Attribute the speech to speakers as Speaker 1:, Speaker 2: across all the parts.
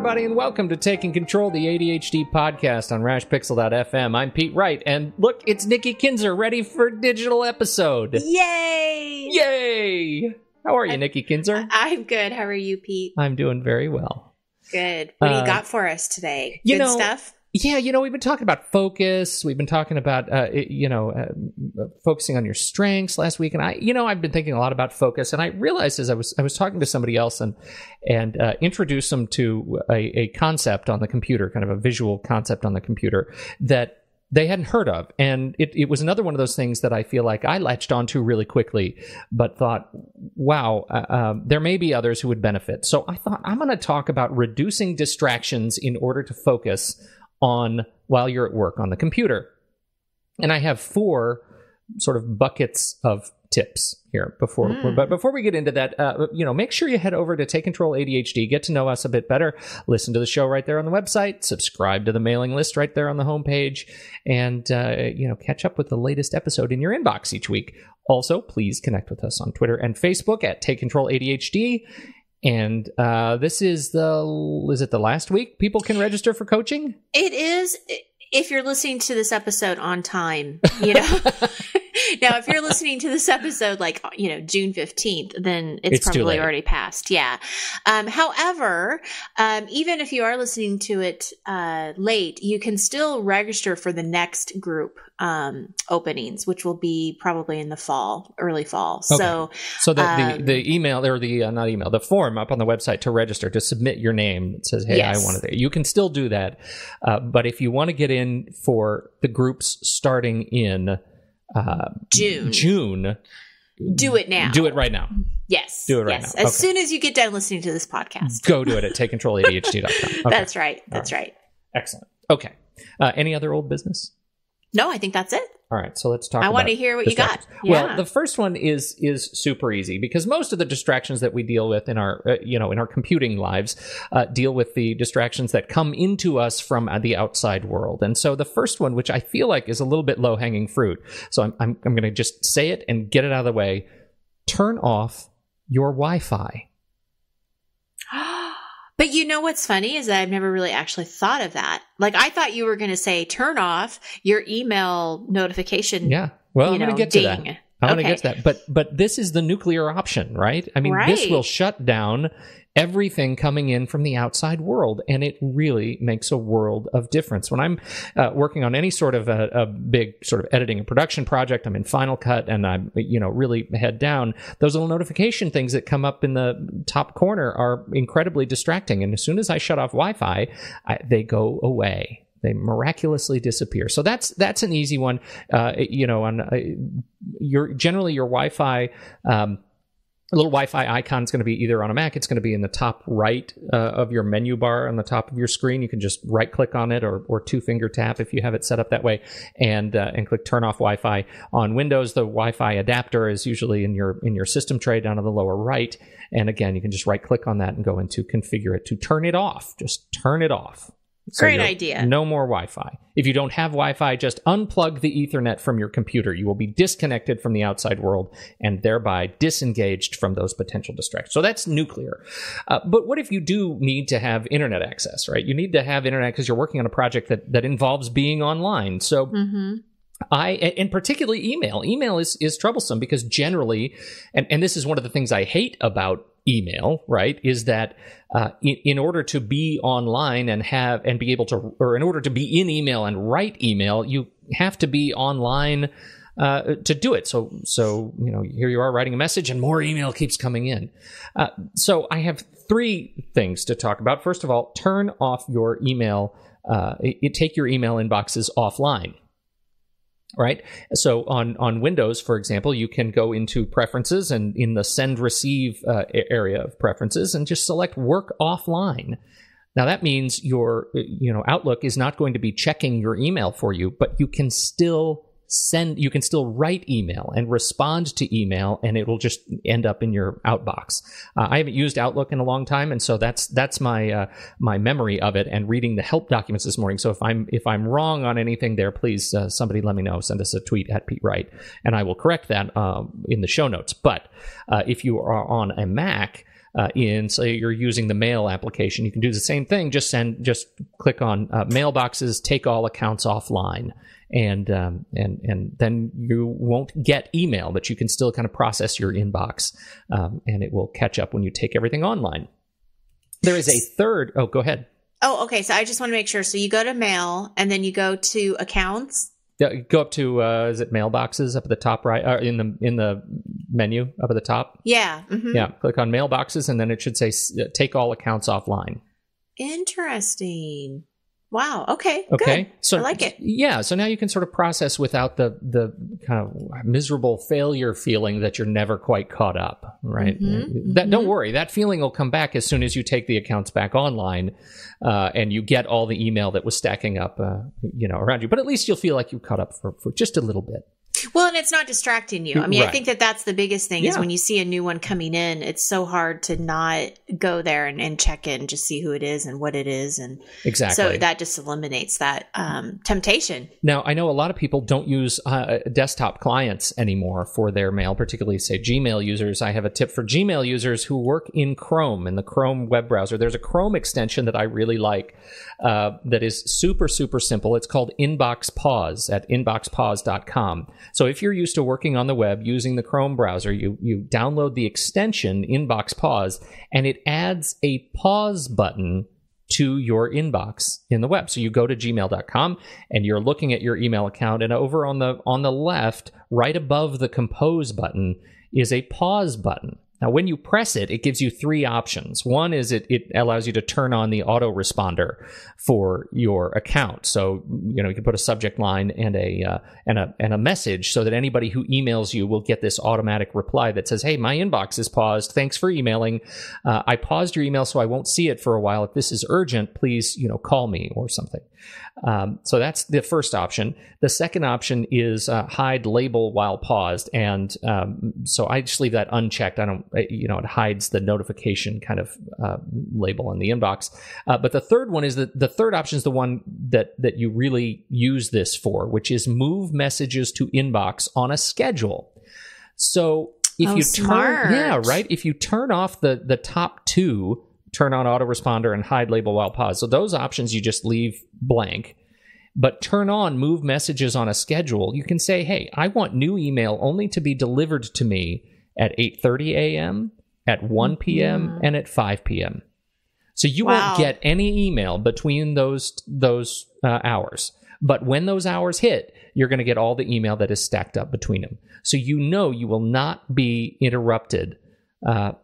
Speaker 1: everybody, and welcome to Taking Control, the ADHD podcast on rashpixel.fm. I'm Pete Wright, and look, it's Nikki Kinzer, ready for digital episode.
Speaker 2: Yay!
Speaker 1: Yay! How are you, Nikki Kinzer?
Speaker 2: I'm good. How are you, Pete?
Speaker 1: I'm doing very well.
Speaker 2: Good. What do you got for us today? Good stuff?
Speaker 1: Yeah, we've been talking about focus. We've been talking about, focusing on your strengths last week. And I've been thinking a lot about focus. And I realized as I was talking to somebody else and introduced them to a concept on the computer, kind of a visual concept on the computer that they hadn't heard of. And it was another one of those things that I feel like I latched onto really quickly, but thought, wow, there may be others who would benefit. So I thought I'm going to talk about reducing distractions in order to focus on while you're at work on the computer. And I have 4 sort of buckets of tips here but before we get into that, make sure you head over to Take Control ADHD, get to know us a bit better, listen to the show right there on the website, subscribe to the mailing list right there on the homepage, and catch up with the latest episode in your inbox each week. Also, please connect with us on Twitter and Facebook at Take Control ADHD. And this is it the last week people can register for coaching? It
Speaker 2: is, if you're listening to this episode on time, Now, if you're listening to this episode June 15th, then it's probably already passed. Yeah. However, even if you are listening to it late, you can still register for the next group openings, which will be probably in the fall, early fall. Okay.
Speaker 1: So the email or the form up on the website to register, to submit your name that says, hey, yes, I want it. You can still do that. But if you want to get in for the groups starting in June.
Speaker 2: Do it now.
Speaker 1: Do it right now.
Speaker 2: Yes.
Speaker 1: Do it right now.
Speaker 2: As soon as you get done listening to this podcast.
Speaker 1: Go do it at takecontroladhd.com. Okay.
Speaker 2: That's right. That's right.
Speaker 1: Excellent. Okay. Any other old business?
Speaker 2: No, I think that's it.
Speaker 1: All right, so let's talk
Speaker 2: I want to hear what you got. Yeah.
Speaker 1: Well, the first one is super easy, because most of the distractions that we deal with in our in our computing lives deal with the distractions that come into us from the outside world. And so the first one, which I feel like is a little bit low-hanging fruit, so I'm going to just say it and get it out of the way. Turn off your Wi-Fi.
Speaker 2: But you know what's funny is that I've never really actually thought of that. Like, I thought you were going to say, turn off your email notification.
Speaker 1: Yeah. Well, I'm going to get to that. I'm going to get to that. But this is the nuclear option, right? I mean, This will shut down everything coming in from the outside world, and it really makes a world of difference. When I'm working on any sort of a big sort of editing and production project, I'm in Final Cut, and I'm really head down, those little notification things that come up in the top corner are incredibly distracting. And as soon as I shut off Wi-Fi, they go away. They miraculously disappear. So that's an easy one. On your Wi-Fi. A little Wi-Fi icon is going to be either on a Mac, it's going to be in the top right of your menu bar on the top of your screen. You can just right-click on it or two-finger tap if you have it set up that way, and click Turn Off Wi-Fi. On Windows, the Wi-Fi adapter is usually in your system tray down in the lower right. And again, you can just right-click on that and go into Configure it to turn it off. Just turn it off. So
Speaker 2: great idea.
Speaker 1: No more Wi-Fi. If you don't have Wi-Fi, just unplug the Ethernet from your computer. You will be disconnected from the outside world and thereby disengaged from those potential distractions. So that's nuclear. But what if you do need to have internet access, right? You need to have internet because you're working on a project that involves being online. So and particularly email. Email is troublesome because generally, and this is one of the things I hate about email, right, is that in order to be online and be able to, or in order to be in email and write email, you have to be online to do it. So here you are writing a message and more email keeps coming in. So I have 3 things to talk about. First of all, turn off your email. Take your email inboxes offline. Right. So on Windows, for example, you can go into Preferences and in the Send Receive area of Preferences and just select Work Offline. Now that means your Outlook is not going to be checking your email for you, but you can still you can still write email and respond to email, and it will just end up in your outbox. I haven't used Outlook in a long time, and so that's my my memory of it and reading the help documents this morning. So if I'm wrong on anything there, please somebody let me know. Send us a tweet at Pete Wright, and I will correct that in the show notes. But if you are on a Mac, say you're using the mail application, you can do the same thing. Just click on mailboxes, take all accounts offline, and then you won't get email, but you can still kind of process your inbox, and it will catch up when you take everything online. There is a third. Oh, go ahead.
Speaker 2: Oh, okay. So I just want to make sure. So you go to mail, and then you go to accounts.
Speaker 1: Yeah, go up to is it mailboxes up at the top right, in the menu up at the top?
Speaker 2: Yeah. Mm-hmm.
Speaker 1: Yeah. Click on mailboxes, and then it should say take all accounts offline.
Speaker 2: Interesting. Wow. Okay.
Speaker 1: Okay.
Speaker 2: Good.
Speaker 1: So
Speaker 2: I like it.
Speaker 1: Yeah. So now you can sort of process without the kind of miserable failure feeling that you're never quite caught up, right? Don't worry. That feeling will come back as soon as you take the accounts back online, and you get all the email that was stacking up, around you. But at least you'll feel like you caught up for just a little bit.
Speaker 2: Well, and it's not distracting you. I mean,
Speaker 1: right.
Speaker 2: I think that's the biggest thing is when you see a new one coming in, it's so hard to not go there and check it and just see who it is and what it is. And
Speaker 1: exactly.
Speaker 2: So that just eliminates that temptation.
Speaker 1: Now, I know a lot of people don't use desktop clients anymore for their mail, particularly, say, Gmail users. I have a tip for Gmail users who work in Chrome, in the Chrome web browser. There's a Chrome extension that I really like that is super, super simple. It's called Inbox Pause at inboxpause.com. So if you're used to working on the web using the Chrome browser, you download the extension Inbox Pause, and it adds a pause button to your inbox in the web. So you go to gmail.com and you're looking at your email account, and over on the left, right above the compose button, is a pause button. Now, when you press it, it gives you three options. One is it allows you to turn on the autoresponder for your account. So, you can put a subject line and a message so that anybody who emails you will get this automatic reply that says, "Hey, my inbox is paused. Thanks for emailing. I paused your email so I won't see it for a while. If this is urgent, please, call me," or something. So that's the first option. The second option is hide label while paused, and so I just leave that unchecked. I don't, it hides the notification kind of label in the inbox. But the third one is the third option is the one that you really use this for, which is move messages to inbox on a schedule. So if you
Speaker 2: smart.
Speaker 1: if you turn off the top two, turn on autoresponder and hide label while paused. So those options you just leave blank. But turn on move messages on a schedule. You can say, "Hey, I want new email only to be delivered to me at 8:30 a.m., at 1 p.m., and at 5 p.m. So you won't get any email between those hours. But when those hours hit, you're going to get all the email that is stacked up between them. So you will not be interrupted. And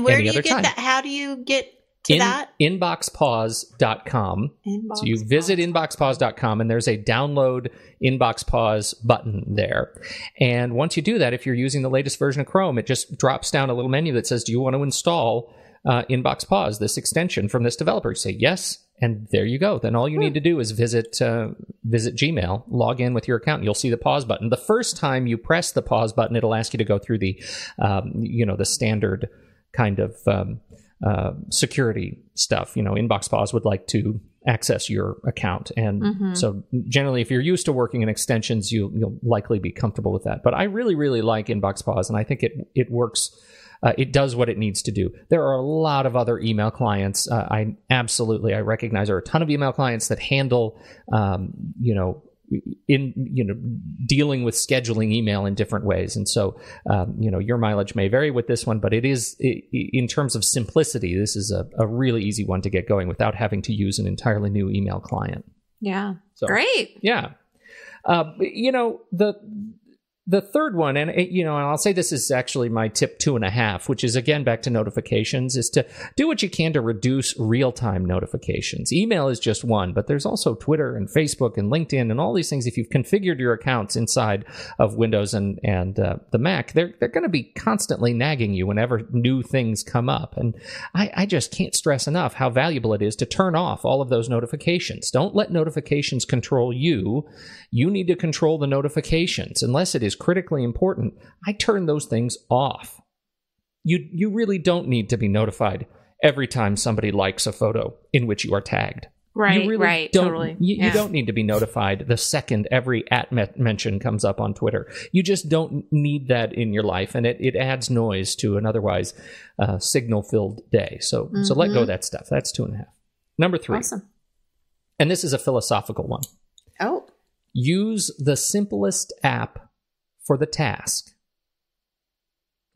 Speaker 2: where
Speaker 1: any
Speaker 2: do
Speaker 1: other
Speaker 2: you get
Speaker 1: time.
Speaker 2: that? How do you get to that?
Speaker 1: Inboxpause.com. So you visit inboxpause.com, and there's a download Inbox Pause button there. And once you do that, if you're using the latest version of Chrome, it just drops down a little menu that says, "Do you want to install Inbox Pause, this extension from this developer?" You say yes, and there you go. Then all you need to do is visit Gmail, log in with your account, and you'll see the pause button. The first time you press the pause button, it'll ask you to go through the the standard kind of security stuff. Inbox Pause would like to access your account, and so generally, if you're used to working in extensions, you'll likely be comfortable with that. But I really, really like Inbox Pause, and I think it works. It does what it needs to do. There are a lot of other email clients. I recognize there are a ton of email clients that handle, dealing with scheduling email in different ways. And so, your mileage may vary with this one, but it is, in terms of simplicity, this is a really easy one to get going without having to use an entirely new email client.
Speaker 2: Yeah.
Speaker 1: So,
Speaker 2: great.
Speaker 1: Yeah. the third one, and I'll say this is actually my tip 2.5, which is again back to notifications, is to do what you can to reduce real-time notifications. Email is just one, but there's also Twitter and Facebook and LinkedIn and all these things. If you've configured your accounts inside of Windows and the Mac, they're going to be constantly nagging you whenever new things come up. And I just can't stress enough how valuable it is to turn off all of those notifications. Don't let notifications control you. You need to control the notifications. Unless it is critically important, I turn those things off. You really don't need to be notified every time somebody likes a photo in which you are tagged.
Speaker 2: Right,
Speaker 1: you really
Speaker 2: right,
Speaker 1: don't,
Speaker 2: totally.
Speaker 1: You don't need to be notified the second every mention comes up on Twitter. You just don't need that in your life, and it adds noise to an otherwise signal-filled day. So let go of that stuff. That's 2.5. Number 3.
Speaker 2: Awesome.
Speaker 1: And this is a philosophical one.
Speaker 2: Oh.
Speaker 1: Use the simplest app for the task.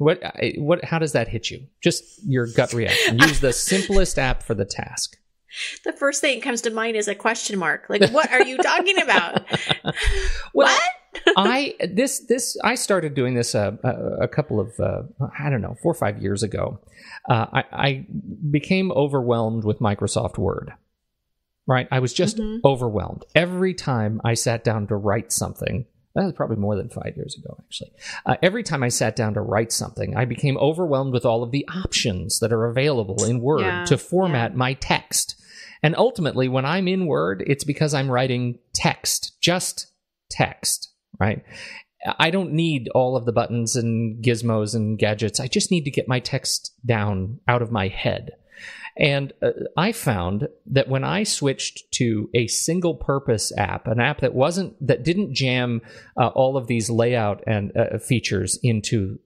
Speaker 1: How does that hit you? Just your gut reaction. Use the simplest app for the task.
Speaker 2: The first thing that comes to mind is a question mark. Like, what are you talking about?
Speaker 1: Well,
Speaker 2: what?
Speaker 1: I started doing this a couple of 4 or 5 years ago. I became overwhelmed with Microsoft Word. Right, I was just overwhelmed every time I sat down to write something. That was probably more than 5 years ago, actually. Every time I sat down to write something, I became overwhelmed with all of the options that are available in Word to format my text. And ultimately, when I'm in Word, it's because I'm writing text, just text, right? I don't need all of the buttons and gizmos and gadgets. I just need to get my text down out of my head. And I found that when I switched to a single-purpose app, an app that didn't jam all of these layout and features into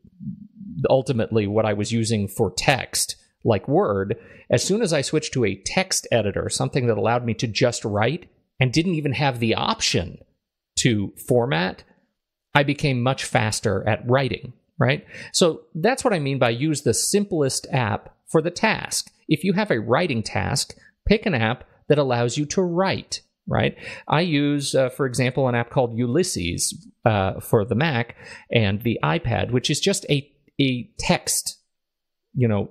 Speaker 1: ultimately what I was using for text, like Word, as soon as I switched to a text editor, something that allowed me to just write and didn't even have the option to format, I became much faster at writing, right? So that's what I mean by use the simplest app for the task. If you have a writing task, pick an app that allows you to write, right? I use, for example, an app called Ulysses for the Mac and the iPad, which is just a text,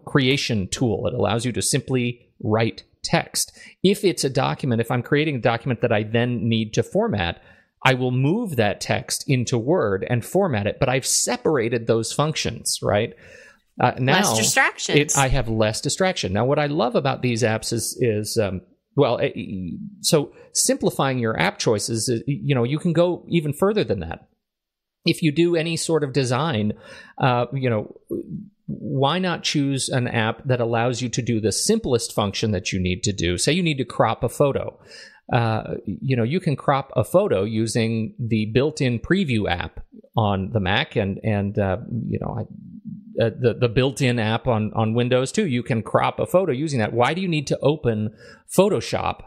Speaker 1: creation tool. It allows you to simply write text. If it's a document, if I'm creating a document that I then need to format, I will move that text into Word and format it, but I've separated those functions, right? Now,
Speaker 2: less distractions.
Speaker 1: I have less distraction. Now, what I love about these apps is so simplifying your app choices, you can go even further than that. If you do any sort of design, why not choose an app that allows you to do the simplest function that you need to do? Say you need to crop a photo. You can crop a photo using the built-in preview app on the Mac and the built-in app on Windows too. You can crop a photo using that. Why do you need to open Photoshop,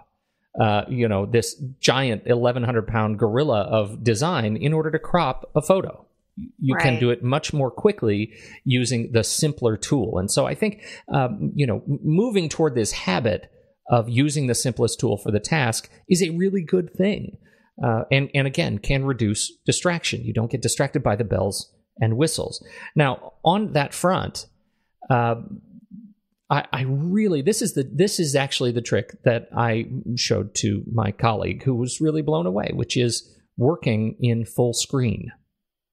Speaker 1: this giant 1,100-pound gorilla of design in order to crop a photo? You can do it much more quickly using the simpler tool. And so I think, moving toward this habit of using the simplest tool for the task is a really good thing. And again, can reduce distraction. You don't get distracted by the bells and whistles. Now, on that front, this is actually the trick that I showed to my colleague who was really blown away, which is working in full screen.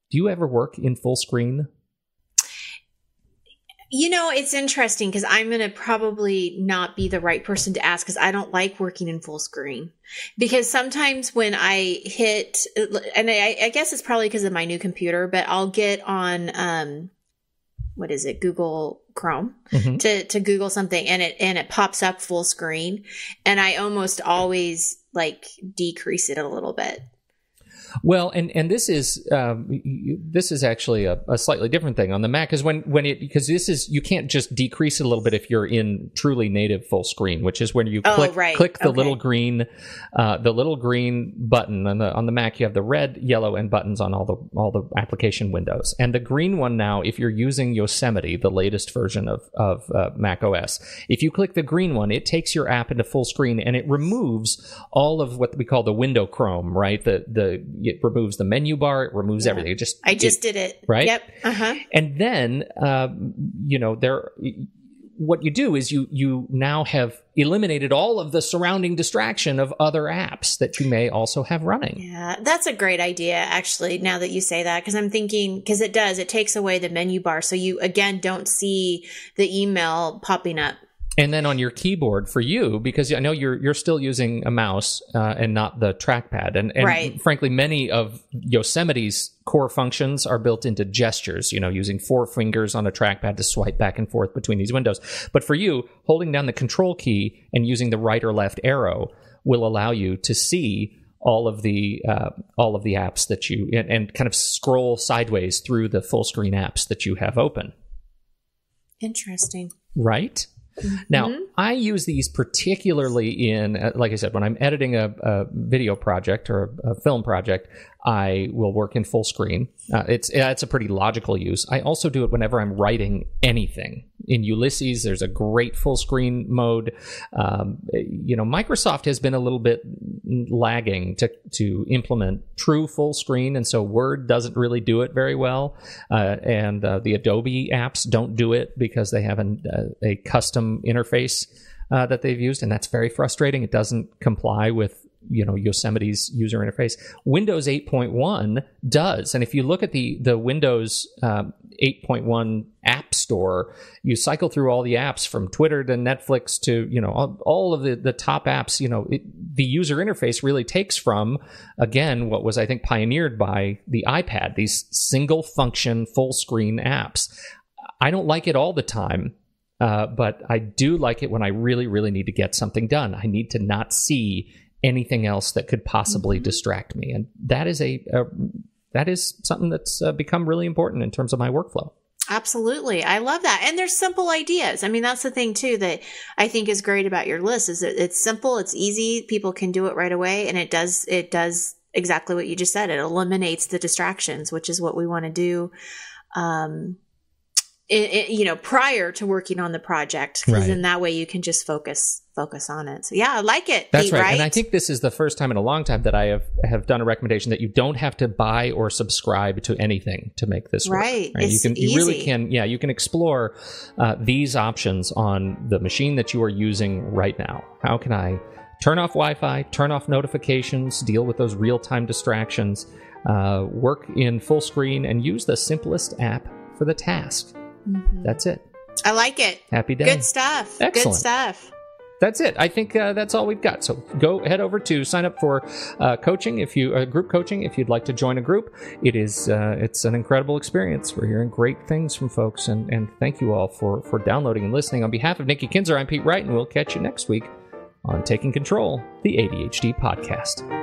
Speaker 1: Do you ever work in full screen?
Speaker 2: It's interesting because I'm going to probably not be the right person to ask because I don't like working in full screen. Because sometimes when I hit, and I guess it's probably because of my new computer, but I'll get on, Google Chrome to Google something and it pops up full screen. And I almost always decrease it a little bit.
Speaker 1: Well, and this is actually a slightly different thing on the Mac, is because you can't just decrease it a little bit if you're in truly native full screen, which is when you click the little green button on the Mac. You have the red, yellow, and buttons on all the application windows, and the green one now, if you're using Yosemite, the latest version of Mac OS, if you click the green one, it takes your app into full screen and it removes all of what we call the window Chrome, right? it removes the menu bar. It removes everything.
Speaker 2: I just did it.
Speaker 1: Right?
Speaker 2: Yep. Uh-huh.
Speaker 1: And then, what you do is you now have eliminated all of the surrounding distraction of other apps that you may also have running.
Speaker 2: Yeah, that's a great idea, actually, now that you say that, because I'm thinking, because it takes away the menu bar. So you, again, don't see the email popping up.
Speaker 1: And then on your keyboard for you, because I know you're still using a mouse and not the trackpad. And
Speaker 2: right.
Speaker 1: Frankly, many of Yosemite's core functions are built into gestures, using 4 fingers on a trackpad to swipe back and forth between these windows. But for you, holding down the control key and using the right or left arrow will allow you to see all of the apps that you, and kind of scroll sideways through the full screen apps that you have open.
Speaker 2: Interesting.
Speaker 1: Right? Now, I use these particularly in, like I said, when I'm editing a video project or a film project, I will work in full screen. It's a pretty logical use. I also do it whenever I'm writing anything. In Ulysses, there's a great full screen mode. Microsoft has been a little bit lagging to implement true full screen, and so Word doesn't really do it very well. And the Adobe apps don't do it because they have a custom interface that they've used, and that's very frustrating. It doesn't comply with Yosemite's user interface. Windows 8.1 does, and if you look at the Windows 8.1 App Store, you cycle through all the apps from Twitter to Netflix to all of the top apps. The user interface really takes from, again, what was, I think, pioneered by the iPad, these single function full screen apps. I don't like it all the time. But I do like it when I really, really need to get something done. I need to not see anything else that could possibly distract me, and that is something that's become really important in terms of my workflow.
Speaker 2: Absolutely, I love that, and there's simple ideas. I mean, that's the thing too that I think is great about your list is that it's simple, it's easy, people can do it right away, and it does exactly what you just said. It eliminates the distractions, which is what we want to do. Prior to working on the project, because in that way you can just focus on it. So yeah, I like it.
Speaker 1: That's
Speaker 2: Pete,
Speaker 1: right. And I think this is the first time in a long time that I have done a recommendation that you don't have to buy or subscribe to anything to make this work.
Speaker 2: Right.
Speaker 1: You really can. Yeah, you can explore these options on the machine that you are using right now. How can I turn off Wi-Fi, turn off notifications, deal with those real-time distractions, work in full screen, and use the simplest app for the task. That's it.
Speaker 2: I like it.
Speaker 1: Happy day.
Speaker 2: Good stuff.
Speaker 1: Excellent.
Speaker 2: Good stuff.
Speaker 1: That's it. I think that's all we've got. So head over to sign up for coaching group coaching if you'd like to join a group. It's an incredible experience. We're hearing great things from folks, and thank you all for downloading and listening. On behalf of Nikki Kinzer, I'm Pete Wright, and we'll catch you next week on Taking Control, the ADHD podcast.